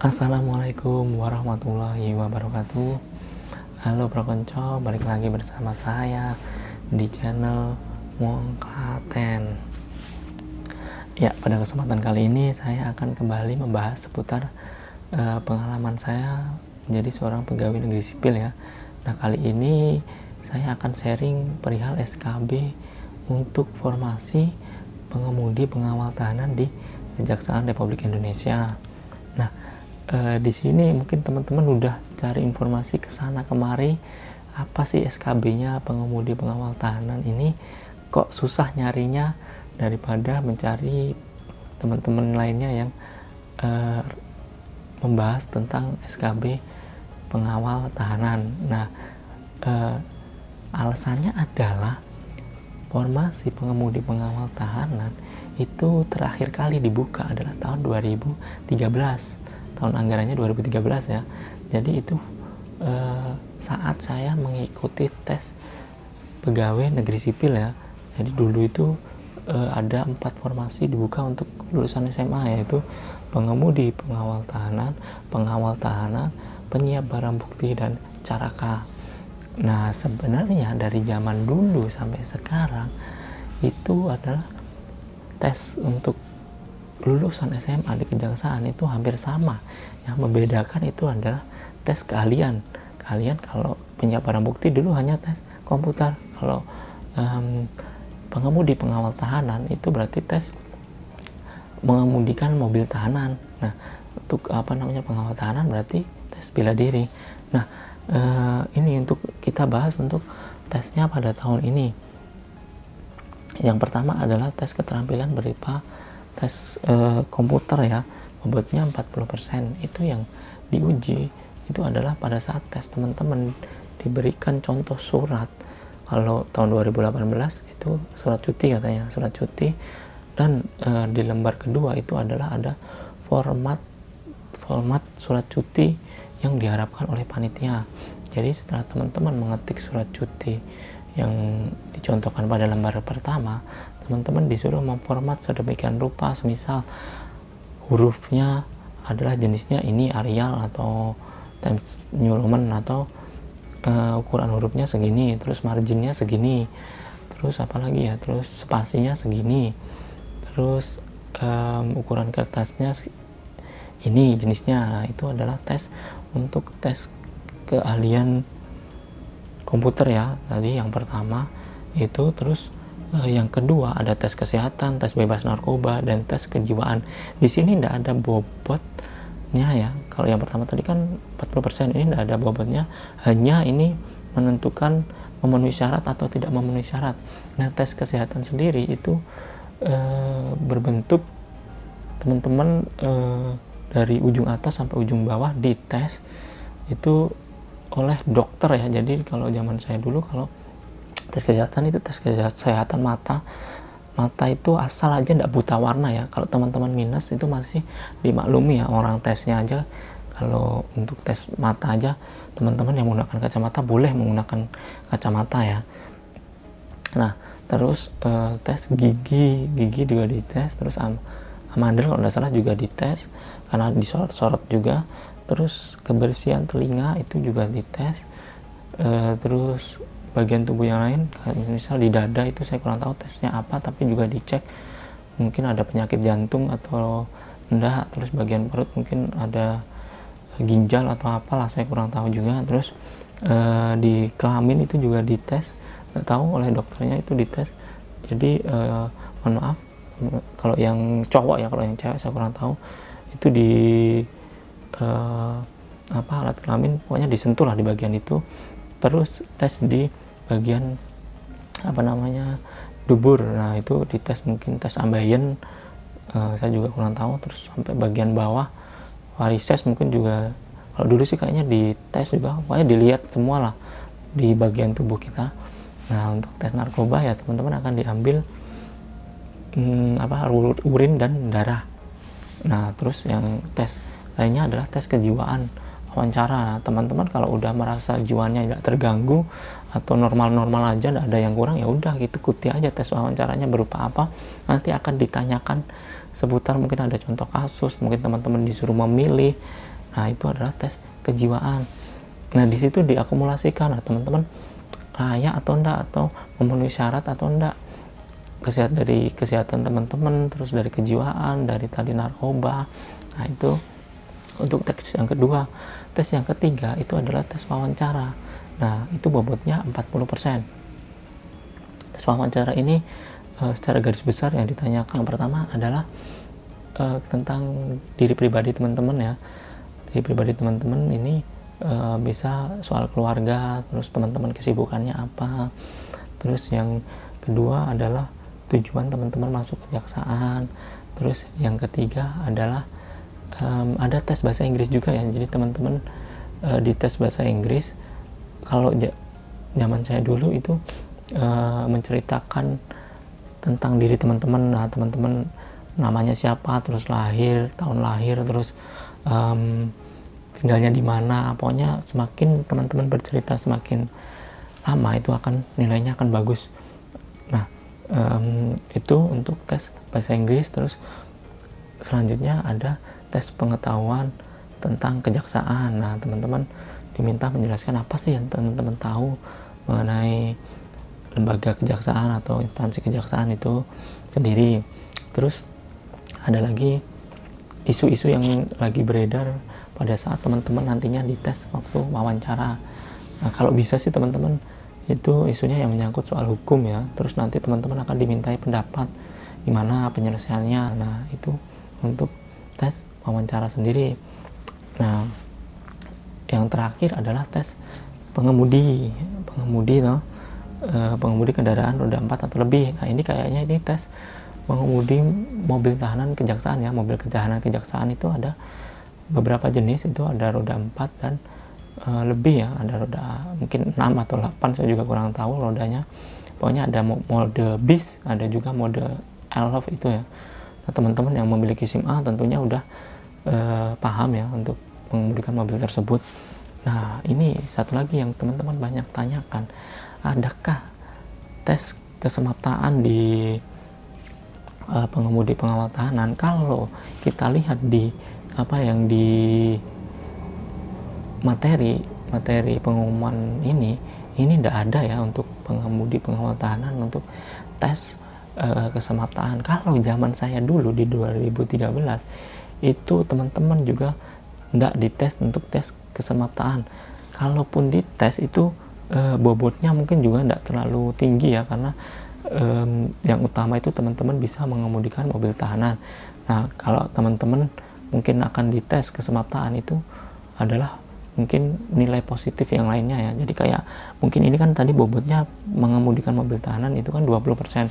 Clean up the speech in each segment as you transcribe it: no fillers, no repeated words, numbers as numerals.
Assalamualaikum warahmatullahi wabarakatuh. Halo Bro Konco, balik lagi bersama saya di channel Wong Klaten. Ya, pada kesempatan kali ini saya akan kembali membahas seputar pengalaman saya menjadi seorang pegawai negeri sipil ya. Nah, kali ini saya akan sharing perihal SKB untuk formasi pengemudi pengawal tahanan di Kejaksaan Republik Indonesia. Nah, di sini mungkin teman-teman udah cari informasi ke sana kemari, apa sih SKB-nya pengemudi pengawal tahanan ini, kok susah nyarinya daripada mencari teman-teman lainnya yang membahas tentang SKB pengawal tahanan. Nah, alasannya adalah formasi pengemudi pengawal tahanan itu terakhir kali dibuka adalah tahun 2013, tahun anggarannya 2013 ya. Jadi itu saat saya mengikuti tes pegawai negeri sipil ya. Jadi dulu itu ada 4 formasi dibuka untuk lulusan SMA, yaitu pengemudi pengawal tahanan, penyiap barang bukti, dan caraka. Nah, sebenarnya dari zaman dulu sampai sekarang itu adalah tes untuk lulusan SMA di kejaksaan itu hampir sama. Yang membedakan itu adalah tes keahlian. Kalau penyiap barang bukti dulu hanya tes komputer. Kalau pengemudi pengawal tahanan itu berarti tes mengemudikan mobil tahanan. Nah, untuk pengawal tahanan berarti tes bela diri. Nah, ini untuk kita bahas untuk tesnya pada tahun ini. Yang pertama adalah tes keterampilan berupa tes komputer ya, bobotnya 40%. Itu yang diuji itu adalah pada saat tes teman-teman diberikan contoh surat. Kalau tahun 2018 itu surat cuti katanya, surat cuti, dan di lembar kedua itu adalah ada format surat cuti yang diharapkan oleh panitia. Jadi setelah teman-teman mengetik surat cuti yang dicontohkan pada lembar pertama, teman-teman disuruh memformat sedemikian rupa, semisal hurufnya adalah jenisnya ini Arial atau Times New Roman, atau ukuran hurufnya segini, terus marginnya segini, terus apalagi ya, terus spasinya segini, terus ukuran kertasnya ini jenisnya. Nah, itu adalah tes untuk tes keahlian komputer ya, tadi yang pertama itu. Terus yang kedua ada tes kesehatan, tes bebas narkoba, dan tes kejiwaan. Di sini tidak ada bobotnya ya. Kalau yang pertama tadi kan 40%, ini tidak ada bobotnya, hanya ini menentukan memenuhi syarat atau tidak memenuhi syarat. Nah, tes kesehatan sendiri itu berbentuk teman-teman dari ujung atas sampai ujung bawah dites itu oleh dokter ya. Jadi kalau zaman saya dulu, kalau tes kesehatan itu tes kesehatan mata itu asal aja nggak buta warna ya. Kalau teman-teman minus itu masih dimaklumi ya, orang tesnya aja. Kalau untuk tes mata aja, teman-teman yang menggunakan kacamata boleh menggunakan kacamata ya. Nah, terus tes gigi juga dites, terus amandel kalau nggak salah juga dites karena disorot-sorot juga. Terus kebersihan telinga itu juga dites. Terus bagian tubuh yang lain, misal di dada itu saya kurang tahu tesnya apa, tapi juga dicek mungkin ada penyakit jantung atau enggak. Terus bagian perut mungkin ada ginjal atau apalah, saya kurang tahu juga. Terus di kelamin itu juga dites, nggak tahu oleh dokternya itu dites. Jadi mohon maaf kalau yang cowok ya, kalau yang cewek saya kurang tahu. Itu di alat kelamin pokoknya disentuh lah di bagian itu. Terus tes di bagian dubur. Nah, itu dites, mungkin tes ambeien, saya juga kurang tahu. Terus sampai bagian bawah varises mungkin juga, kalau dulu sih kayaknya dites juga, pokoknya dilihat semua lah di bagian tubuh kita. Nah, untuk tes narkoba ya teman-teman akan diambil urin dan darah. Nah, terus yang tes lainnya adalah tes kejiwaan, wawancara. Teman-teman kalau udah merasa jiwanya tidak terganggu atau normal-normal aja, tidak ada yang kurang, ya udah gitu, ikuti aja tes wawancaranya berupa apa. Nanti akan ditanyakan seputar, mungkin ada contoh kasus, mungkin teman-teman disuruh memilih Nah, itu adalah tes kejiwaan. Nah, di situ diakumulasikan, nah, teman-teman layak atau enggak, atau memenuhi syarat atau enggak, dari kesehatan teman-teman, terus dari kejiwaan, dari tadi narkoba. Nah, itu untuk tes yang kedua. Tes yang ketiga itu adalah tes wawancara. Nah, itu bobotnya 40%. Tes wawancara ini secara garis besar yang ditanyakan yang pertama adalah tentang diri pribadi teman-teman ya. Diri pribadi teman-teman ini bisa soal keluarga, terus teman-teman kesibukannya apa. Terus yang kedua adalah tujuan teman-teman masuk kejaksaan. Terus yang ketiga adalah ada tes bahasa Inggris juga ya. Jadi teman-teman di tes bahasa Inggris, kalau zaman saya dulu itu menceritakan tentang diri teman-teman. Nah, teman-teman namanya siapa, terus tahun lahir, terus tinggalnya di mana. Pokoknya semakin teman-teman bercerita, semakin lama itu akan nilainya akan bagus. Nah, itu untuk tes bahasa Inggris. Terus selanjutnya ada tes pengetahuan tentang kejaksaan. Nah, teman-teman diminta menjelaskan apa sih yang teman-teman tahu mengenai lembaga kejaksaan atau instansi kejaksaan itu sendiri. Terus ada lagi isu-isu yang lagi beredar pada saat teman-teman nantinya dites waktu wawancara. Nah, kalau bisa sih teman-teman itu isunya yang menyangkut soal hukum ya. Terus nanti teman-teman akan dimintai pendapat gimana penyelesaiannya. Nah, itu untuk tes wawancara sendiri. Nah, yang terakhir adalah tes pengemudi kendaraan roda 4 atau lebih. Nah, ini kayaknya ini tes pengemudi mobil tahanan kejaksaan ya. Mobil tahanan kejaksaan itu ada beberapa jenis, itu ada roda 4 dan lebih ya, ada roda mungkin 6 atau 8, saya juga kurang tahu rodanya. Pokoknya ada mode bis, ada juga mode LF itu ya. Nah, teman-teman yang memiliki SIM A tentunya udah paham ya untuk mengemudikan mobil tersebut. Nah, ini satu lagi yang teman-teman banyak tanyakan, adakah tes kesemaptaan di pengemudi pengawal tahanan? Kalau kita lihat di di materi pengumuman ini tidak ada ya untuk pengemudi pengawal tahanan untuk tes kesemaptaan. Kalau zaman saya dulu di 2013 itu teman-teman juga tidak dites untuk tes kesemaptaan. Kalaupun dites itu bobotnya mungkin juga tidak terlalu tinggi ya, karena yang utama itu teman-teman bisa mengemudikan mobil tahanan. Nah, kalau teman-teman mungkin akan dites kesemaptaan itu adalah mungkin nilai positif yang lainnya ya. Jadi kayak mungkin ini kan tadi bobotnya mengemudikan mobil tahanan itu kan 20%.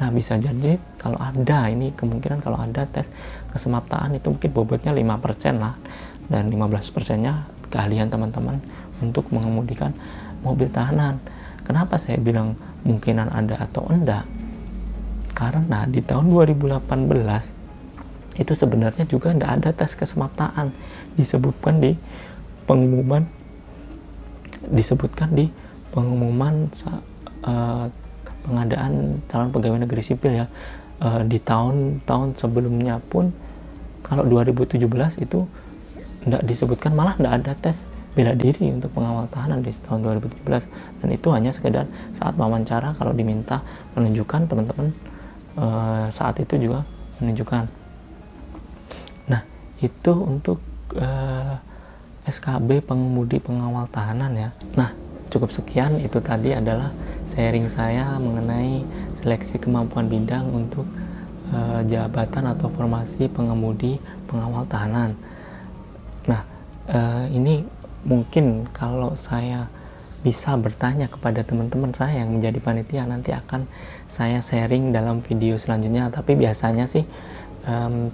Nah, bisa jadi kalau ada, ini kemungkinan kalau ada tes kesemaptaan itu mungkin bobotnya 5% lah, dan 15%-nya keahlian teman-teman untuk mengemudikan mobil tahanan. Kenapa saya bilang mungkinan ada atau enggak? Karena di tahun 2018 itu sebenarnya juga tidak ada tes kesemaptaan, disebutkan di pengumuman pengadaan calon pegawai negeri sipil ya. Di tahun-tahun sebelumnya pun, kalau 2017 itu tidak disebutkan, malah tidak ada tes bela diri untuk pengawal tahanan di tahun 2017, dan itu hanya sekedar saat wawancara kalau diminta menunjukkan, teman-teman saat itu juga menunjukkan. Nah, itu untuk SKB pengemudi pengawal tahanan ya. Nah, cukup sekian, itu tadi adalah sharing saya mengenai seleksi kemampuan bidang untuk jabatan atau formasi pengemudi pengawal tahanan. Nah, ini mungkin kalau saya bisa bertanya kepada teman-teman saya yang menjadi panitia, nanti akan saya sharing dalam video selanjutnya. Tapi biasanya sih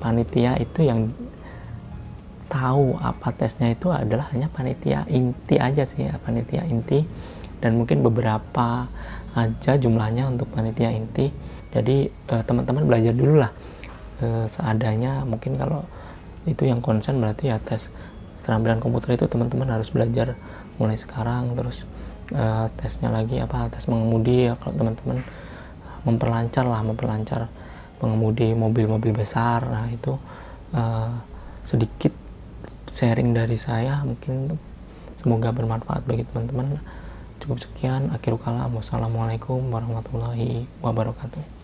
panitia itu yang tahu apa tesnya itu adalah hanya panitia inti aja sih ya, panitia inti, dan mungkin beberapa aja jumlahnya untuk panitia inti. Jadi teman-teman belajar dulu lah seadanya. Mungkin kalau itu yang concern berarti ya tes keterampilan komputer itu teman-teman harus belajar mulai sekarang. Terus tesnya lagi tes mengemudi ya, kalau teman-teman memperlancar mengemudi mobil-mobil besar. Nah, itu sedikit sharing dari saya, mungkin semoga bermanfaat bagi teman-teman. Cukup sekian, akhirul kalam, wassalamualaikum warahmatullahi wabarakatuh.